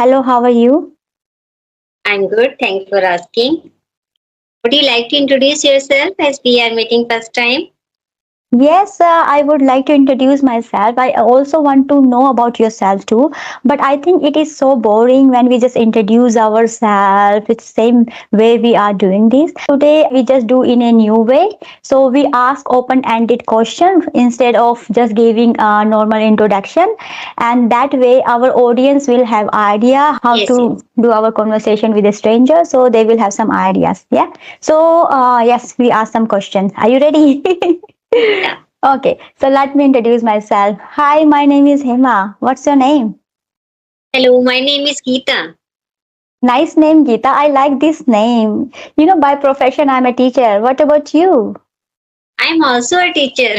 Hello, how are you? I'm good. Thanks for asking. Would you like to introduce yourself as we are meeting first time? Yes, I would like to introduce myself. I also want to know about yourself too. But I think it is so boring when we just introduce ourselves. It's same way we are doing this. Today we just do in a new way. So we ask open-ended questions instead of just giving a normal introduction. And that way our audience will have idea how Yes, to yes. do our conversation with a stranger. So they will have some ideas. Yeah. So yes, we ask some questions. Are you ready? Yeah. Okay, so let me introduce myself. Hi, my name is Hema. What's your name? Hello, my name is Geeta. Nice name, Geeta. I like this name. By profession, I'm a teacher. What about you? I'm also a teacher.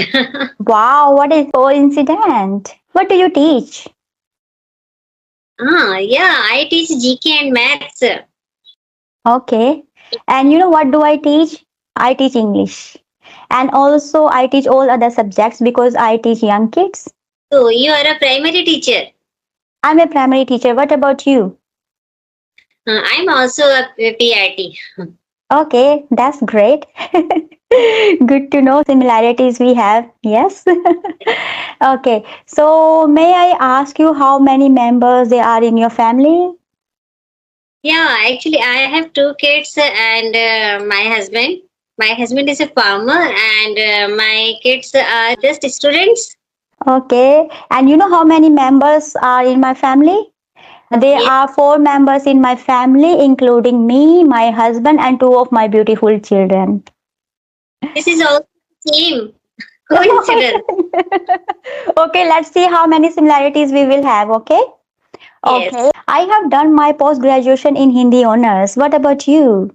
Wow, what a coincidence. What do you teach? Yeah, I teach GK and maths. Okay. And what do I teach? I teach English. And also, I teach all other subjects because I teach young kids. So you are a primary teacher. I'm a primary teacher. What about you? I'm also a PRT. Okay, that's great. Good to know similarities we have. Yes. Okay. So, may I ask you how many members there are in your family? Yeah, actually, I have two kids and my husband. My husband is a farmer, and my kids are just students. Okay. And you know how many members are in my family? There Yes, are four members in my family, including me, my husband, and two of my beautiful children. this is also the same coincidence. Okay, let's see how many similarities we will have. Okay. Okay. Yes. I have done my post graduation in Hindi honors. What about you?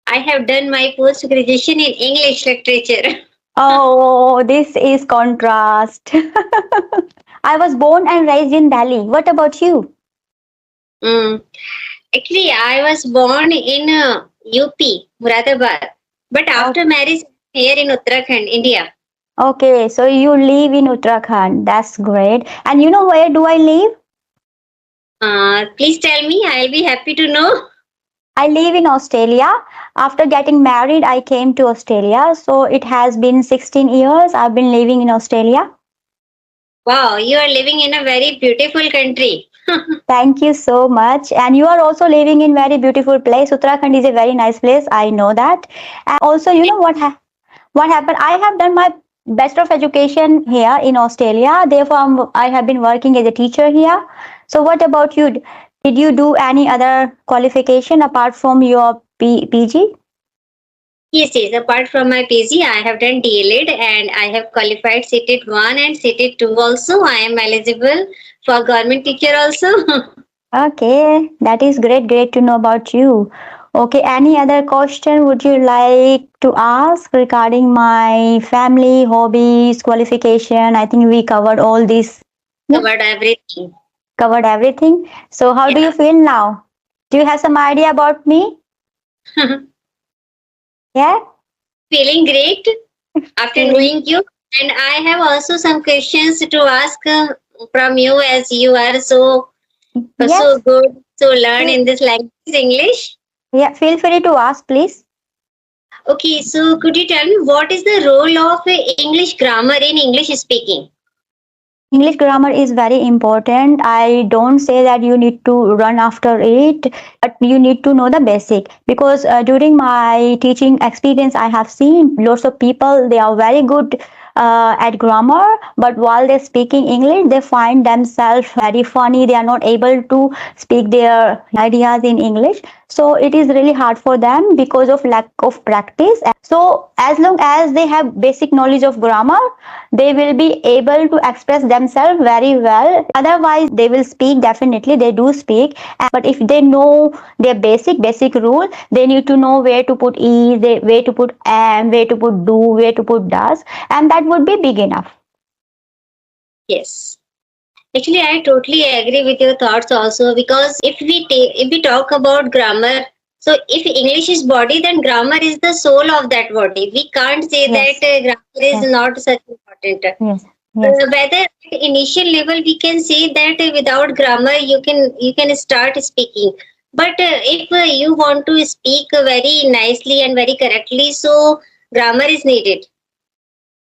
I have done my post graduation in English literature. Oh, this is contrast. I was born and raised in Delhi. What about you? Mm. Actually, I was born in UP, Muradabad, but Oh, after marriage, here in Uttarakhand, India. okay, so you live in Uttarakhand. That's great. And you know where do I live? Please tell me, I'll be happy to know. I live in Australia. After getting married, I came to Australia. So it has been 16 years I've been living in Australia. Wow, you are living in a very beautiful country. Thank you so much. And you are also living in very beautiful place. Uttarakhand is a very nice place. I know that. And also, you know what happened? I have done my bachelor of education here in Australia. Therefore, I have been working as a teacher here. So, what about you? Did you do any other qualification apart from your PG? Yes, yes. Apart from my PG, I have done DLED and I have qualified CTET 1 and CTET 2 also. I am eligible for government teacher also. Okay, that is great. Great to know about you. Okay, any other question would you like to ask regarding my family, hobbies, qualification? I think we covered all this. Yeah, Covered everything. covered everything. So, how do you Yeah. feel now? Do you have some idea about me? Yeah, Feeling great after feeling. knowing you. And I have also some questions to ask from you as you are so Yes, good to learn feel, in this language, English. yeah, feel free to ask, please. Okay, so could you tell me what is the role of English grammar in English speaking? English grammar is very important. I don't say that you need to run after it, but you need to know the basic because during my teaching experience, I have seen lots of people, they are very good at grammar, but while they're speaking English, they find themselves very funny. They are not able to speak their ideas in English. So it is really hard for them because of lack of practice. So as long as they have basic knowledge of grammar, they will be able to express themselves very well. Otherwise they will speak, definitely they do speak, but if they know their basic rule, they need to know where to put is, where to put am, where to put do, where to put does, and that would be big enough. Yes. Actually, I totally agree with your thoughts also because if we talk about grammar, so if English is body, then grammar is the soul of that body. We can't say that Yes, grammar is yes, not such important. yes, Yes. Whether at initial level we can say that without grammar you can start speaking, but if you want to speak very nicely and very correctly, so grammar is needed,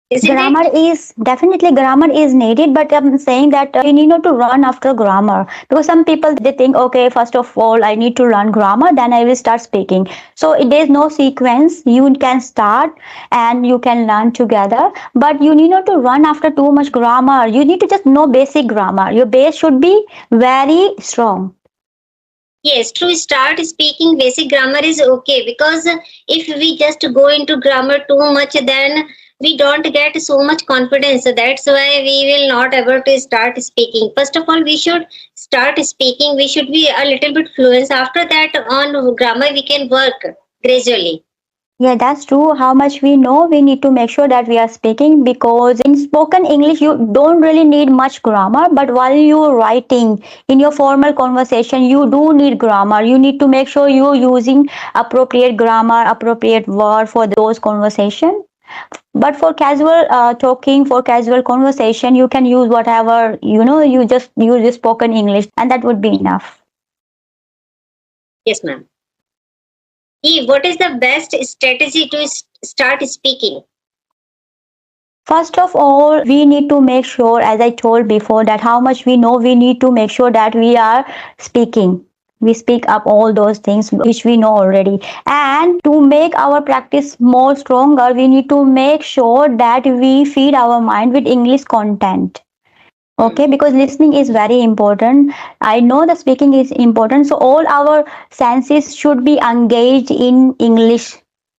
isn't Grammar it? is definitely grammar is needed, but I'm saying that we need not to run after grammar, because some people they think, okay, first of all I need to learn grammar, then I will start speaking. So there is no sequence. You can start and you can learn together, but you need not to run after too much grammar. You need to just know basic grammar. Your base should be very strong. Yes, to start speaking basic grammar is okay, because if we just go into grammar too much, then we don't get so much confidence. So that's why we will not able to start speaking. First of all, we should start speaking. We should be a little bit fluent. After that, on grammar, we can work gradually. Yeah, that's true. How much we know, we need to make sure that we are speaking, because in spoken English, you don't really need much grammar. But while you're writing in your formal conversation, you do need grammar. You need to make sure you're using appropriate grammar, appropriate word for those conversation. But for casual talking, for casual conversation, you can use whatever, you just use the spoken English, and that would be enough. Yes, ma'am. What is the best strategy to start speaking? First of all, we need to make sure, as I told before, that how much we know, we need to make sure that we are speaking. We speak up all those things which we know already. And to make our practice more stronger, we need to make sure that we feed our mind with English content. Hmm. Okay, because listening is very important. I know the speaking is important, so all our senses should be engaged in English.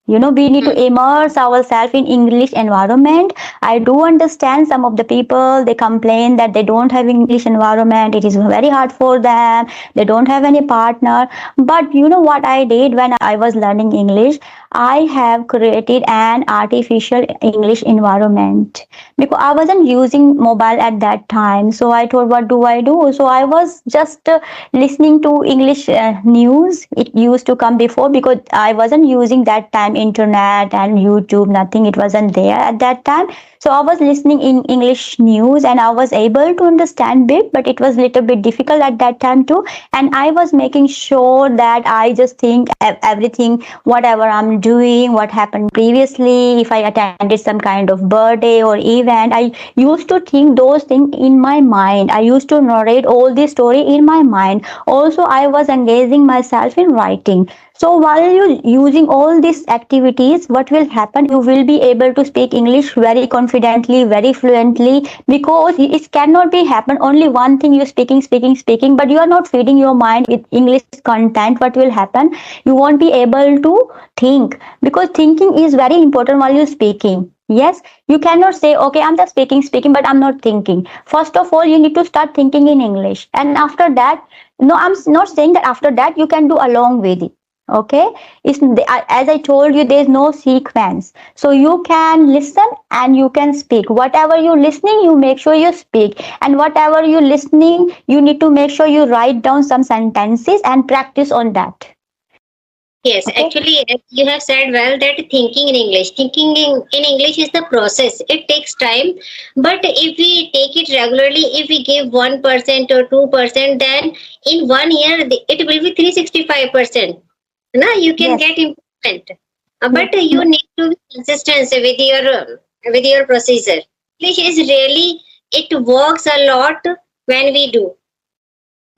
We need to Hmm. immerse ourselves in English environment. I do understand some of the people, they complain that they don't have English environment, it is very hard for them, they don't have any partner. But you know what I did when I was learning English? I have created an artificial English environment, because I wasn't using mobile at that time. So I thought, what do I do? So I was just listening to English news. It used to come before, because I wasn't using that time internet and YouTube, nothing. It wasn't there at that time. So I was listening in English news and I was able to understand bit, but it was little bit difficult at that time too. And I was making sure that I just think everything, whatever I'm doing, what happened previously, if I attended some kind of birthday or event, I used to think those things in my mind. I used to narrate all this story in my mind. Also, I was engaging myself in writing. So while you using all these activities, what will happen? You will be able to speak English very confidently, very fluently, because it cannot be happen only one thing, you speaking, but you are not feeding your mind with English content. What will happen? You won't be able to think, because thinking is very important while you're speaking. Yes, you cannot say, okay, I'm just speaking, but I'm not thinking. First of all, you need to start thinking in English. And after that, no, I'm not saying that after that you can do along with it. Okay, as I told you, there's no sequence. So you can listen and you can speak. Whatever you're listening, you make sure you speak. And whatever you're listening, you need to make sure you write down some sentences and practice on that. Yes, Okay. actually, you have said well that thinking in English is the process. It takes time, but if we take it regularly, if we give 1% or 2%, then in 1 year it will be 365%. Now you can Yes. get improvement, Yes. but you need to be consistent with your procedure. English is really, it works a lot when we do.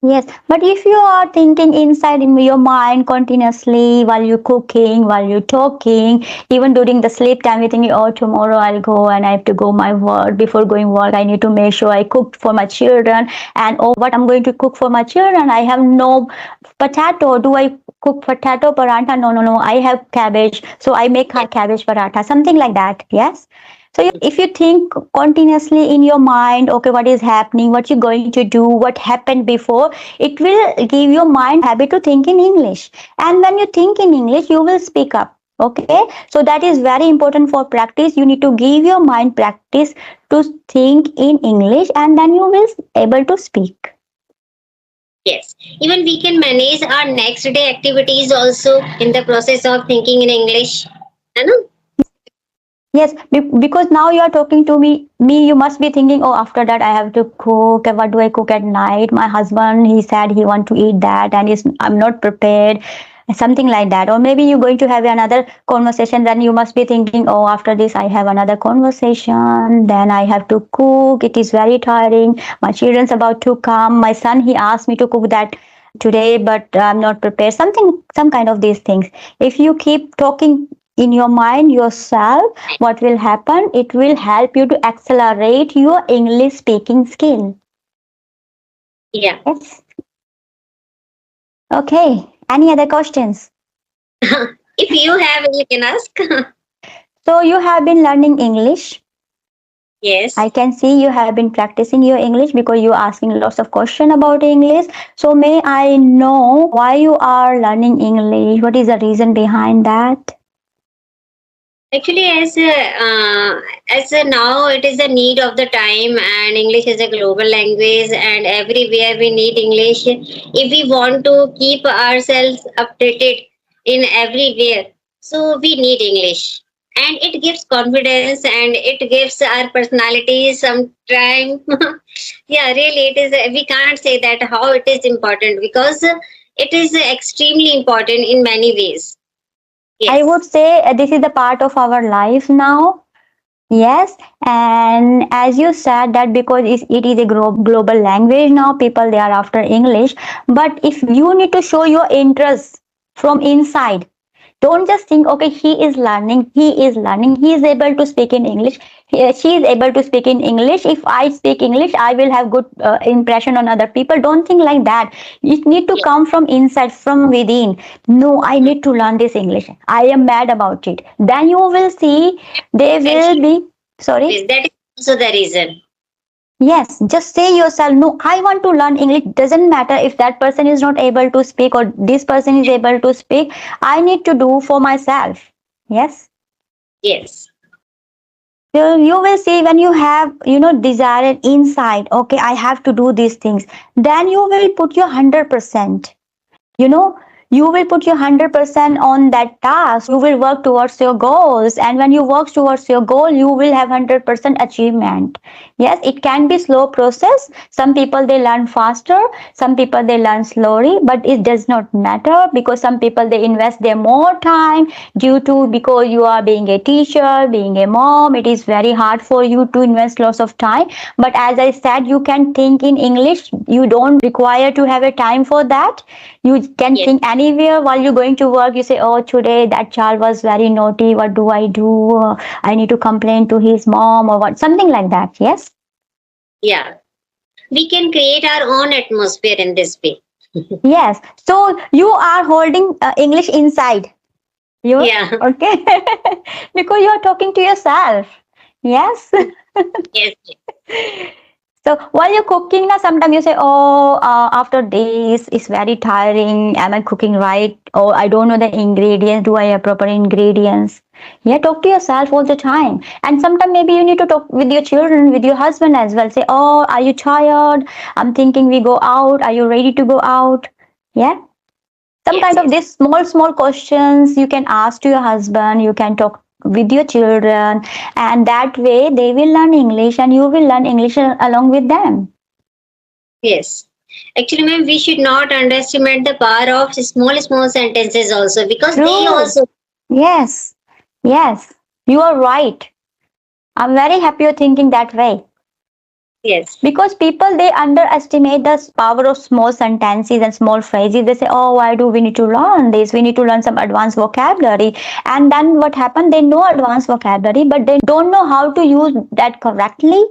Yes, but if you are thinking inside in your mind continuously while you're cooking, while you're talking, even during the sleep time, you're thinking, oh, tomorrow I'll go and I have to go my work. Before going work, I need to make sure I cook for my children. And oh, what I'm going to cook for my children? I have no potato. Do I cook potato paratha? No, no, no. I have cabbage, so I make Yes. cabbage paratha. Something like that. Yes. So if you think continuously in your mind, okay, what is happening, what you're going to do, what happened before, it will give your mind habit to think in English. And when you think in English, you will speak up. Okay, so that is very important for practice. You need to give your mind practice to think in English, and then you will able to speak. Yes, even we can manage our next day activities also in the process of thinking in English. I know. Yes, because now you are talking to me, you must be thinking, oh, after that I have to cook. What do I cook at night? My husband, he said he want to eat that, and I'm not prepared, something like that. Or maybe you're going to have another conversation. Then you must be thinking, oh, after this I have another conversation. Then I have to cook. It is very tiring. My children's about to come. My son, he asked me to cook that today, but I'm not prepared. Some kind of these things. If you keep talking in your mind yourself, what will happen, it will help you to accelerate your English speaking skill. Yeah. Yes. Okay, any other questions? If you have, you can ask. So you have been learning English. I Yes. can see you have been practicing your English because you're asking lots of questions about English. So may I know why you are learning English? What is the reason behind that? Actually, as now it is a need of the time, and English is a global language, and everywhere we need English if we want to keep ourselves updated in everywhere. So we need English, and it gives confidence, and it gives our personality some time. Yeah, really, it is. We can't say that how it is important, because it is extremely important in many ways. I would Yes. say this is the part of our life now. Yes, and as you said that because it is a global language now, people they are after English. But if you need to show your interest from inside, don't just think, okay, he is able to speak in English, she is able to speak in English. If I speak English, I will have good impression on other people. Don't think like that. It need to Yes. come from inside, from within. No, I need to learn this English. I am mad about it. Then you will see they will Actually, be sorry. yes, that is also the reason. Yes, just say yourself, no, I want to learn English. Doesn't matter if that person is not able to speak or this person is able to speak. I need to do for myself. Yes. Yes. So you will see when you have, desire inside, okay, I have to do these things. Then you will put your 100%. you know you will put your 100% on that task. You will work towards your goals, and when you work towards your goal, you will have 100% achievement. Yes, it can be slow process. Some people they learn faster, some people they learn slowly, but it does not matter because some people they invest their more time due to because you are being a teacher, being a mom, it is very hard for you to invest lots of time. But as I said, you can think in English. You don't require to have a time for that. You can Yes. think anywhere while you're going to work. You say, oh, today that child was very naughty. What do I do? I need to complain to his mom or what, something like that. Yes. Yeah. We can create our own atmosphere in this way. Yes. So you are holding English inside you. Yeah. Okay. Because you are talking to yourself. Yes. Yes. So while you're cooking, now sometimes you say, "Oh, after days, it's very tiring. Am I cooking right? Oh, I don't know the ingredients. Do I have proper ingredients?" Yeah, talk to yourself all the time. And sometimes maybe you need to talk with your children, with your husband as well. Say, "Oh, are you tired? I'm thinking we go out. Are you ready to go out?" Yeah, some Yes. kind of Yes. these small questions you can ask to your husband. You can talk with your children, and that way they will learn English and you will learn English along with them. Yes. Actually, ma'am, we should not underestimate the power of small sentences also, because they True. also. Yes. Yes, you are right. I'm very happy you're thinking that way. Yes. Because people they underestimate the power of small sentences and small phrases. They say, oh, why do we need to learn this? We need to learn some advanced vocabulary. And then what happened? They know advanced vocabulary, but they don't know how to use that correctly.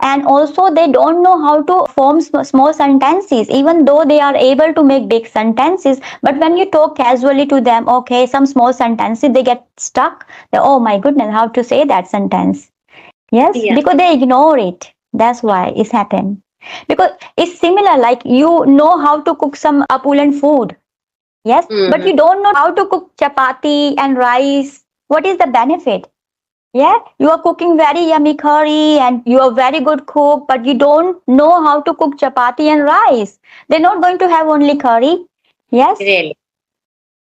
And also they don't know how to form small sentences, even though they are able to make big sentences. But when you talk casually to them, okay, some small sentences they get stuck. They, oh my goodness, how to say that sentence. Yes, Yeah. because they ignore it. That's why it's happened. Because it's similar, like you know how to cook some opulent food. Yes, but Hmm. you don't know how to cook chapati and rice. What is the benefit? Yeah, you are cooking very yummy curry and you are very good cook, but you don't know how to cook chapati and rice. They're not going to have only curry. Yes. Really.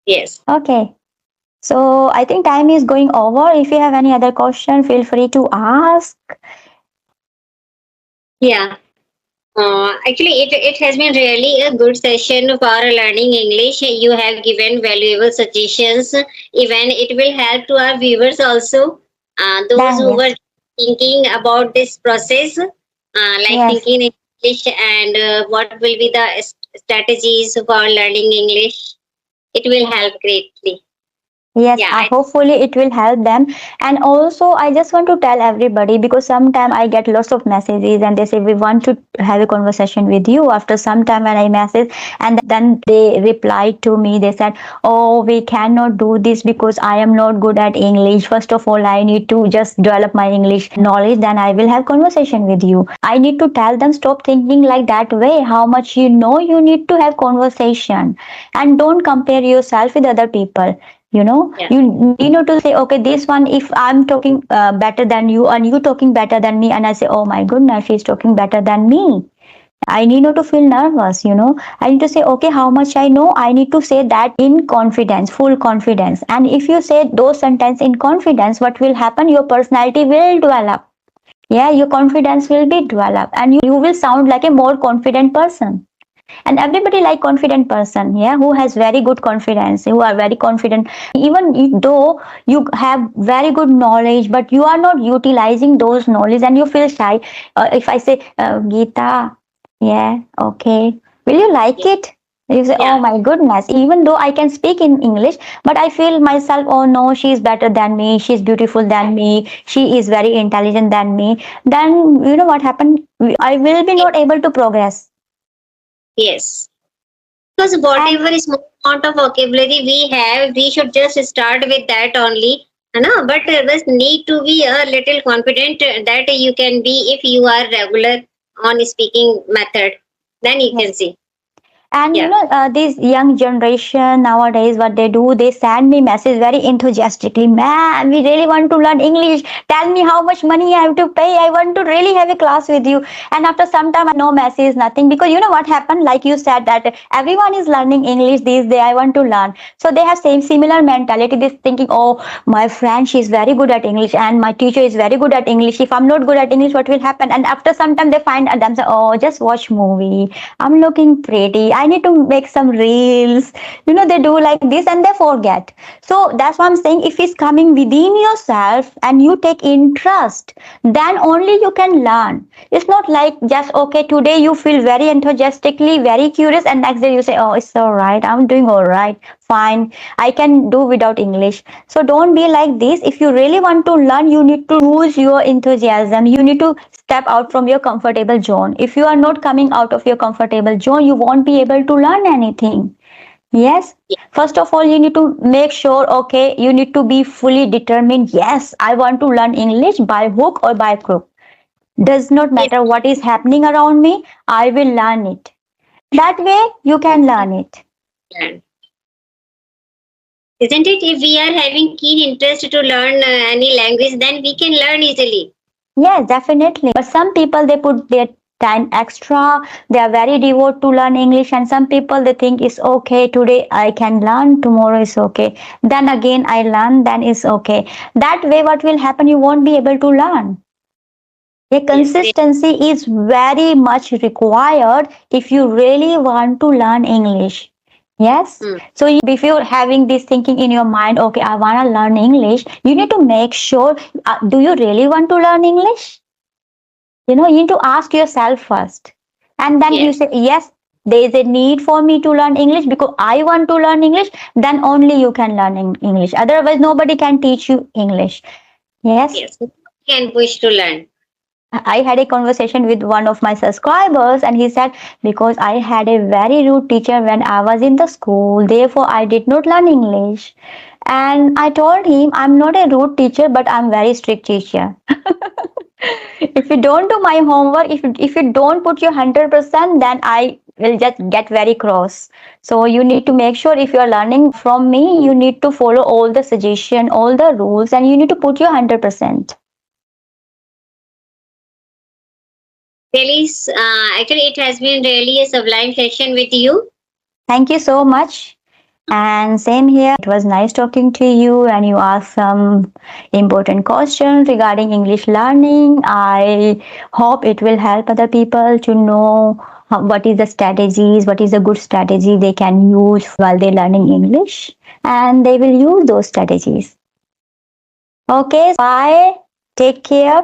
Yes. Okay. So I think time is going over. If you have any other question, feel free to ask. Yeah. Actually, it has been really a good session for learning English. You have given valuable suggestions. Even it will help to our viewers also. Those Then who yes, were thinking about this process, like yes. thinking in English and what will be the strategies for learning English, it will help greatly. Yes, Yeah, I hopefully it will help them. And also, I just want to tell everybody because sometimes I get lots of messages and they say we want to have a conversation with you. After some time when I message, and then they replied to me. They said, "Oh, we cannot do this because I am not good at English. First of all, I need to just develop my English knowledge. Then I will have conversation with you." I need to tell them stop thinking like that way. How much you know, you need to have conversation, and don't compare yourself with other people. yeah, You know to say, okay, this one, if I'm talking better than you and you talking better than me, and I say, oh my goodness, she's talking better than me, I need not to feel nervous. I need to say, okay, how much I know, I need to say that in confidence, full confidence. And if you say those sentences in confidence, what will happen, your personality will develop. Yeah, your confidence will be developed and you will sound like a more confident person. And everybody like confident person, yeah, who has very good confidence, who are very confident. Even though you have very good knowledge but you are not utilizing those knowledge and you feel shy. If I say, Geeta, yeah, okay, will you like yeah, it? You say, oh yeah. my goodness, even though I can speak in English, but I feel myself, oh no, she is better than me, she's beautiful than me, she is very intelligent than me. Then you know what happened, I will be not able to progress. Yes. Because And whatever small amount of vocabulary we have, we should just start with that only. No, but just need to be a little confident that you can be if you are regular on speaking method. Then you can yes. see. And Yeah. this young generation nowadays, what they do, they send me message very enthusiastically. Man, we really want to learn English. Tell me how much money I have to pay. I want to really have a class with you. And after some time, no message, nothing. Because you know what happened? Like you said, that everyone is learning English these days. I want to learn. So they have same similar mentality. This thinking, oh, my friend, she's very good at English, and my teacher is very good at English. If I'm not good at English, what will happen? And after some time, they find themselves, oh, just watch movie, I'm looking pretty, I need to make some reels. They do like this and they forget. So that's what I'm saying. If it's coming within yourself and you take interest, then only you can learn. It's not like just, okay, today you feel very enthusiastically, very curious, and next day you say, oh, it's all right, I'm doing all right, fine, I can do without English. So don't be like this. If you really want to learn, you need to use your enthusiasm. You need to step out from your comfortable zone. If you are not coming out of your comfortable zone, you won't be able to learn anything. Yes. Yeah. First of all, you need to make sure, okay, you need to be fully determined. Yes, I want to learn English by hook or by crook. Does not Yes. matter what is happening around me, I will learn it. That way, you can learn it. And isn't it? If we are having keen interest to learn any language, then we can learn easily. Yes, definitely. But some people they put their time extra. They are very devoted to learn English, and some people they think it's okay. Today I can learn, tomorrow is okay. Then again I learn, then it's okay. That way, what will happen? You won't be able to learn. A Yes. consistency is very much required if you really want to learn English. Yes. Hmm. So if you're having this thinking in your mind, okay, I want to learn English, you need to make sure, do you really want to learn English? You need to ask yourself first. And then you Yes. say, yes, there is a need for me to learn English because I want to learn English. Then only you can learn English. Otherwise, nobody can teach you English. Yes. Yes. Can push to learn. I had a conversation with one of my subscribers, and he said, because I had a very rude teacher when I was in the school, therefore I did not learn English. And I told him, I'm not a rude teacher, but I'm very strict teacher. If you don't do my homework, if you don't put your 100%, then I will just get very cross. So you need to make sure if you are learning from me, you need to follow all the suggestion, all the rules, and you need to put your 100%. Really, actually, it has been really a sublime session with you. Thank you so much. And same here. It was nice talking to you, and you asked some important questions regarding English learning. I hope it will help other people to know what is the strategies, what is a good strategy they can use while they're learning English, and they will use those strategies. Okay, bye. Take care.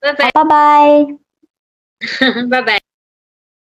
Bye bye. Bye bye. Bye bye.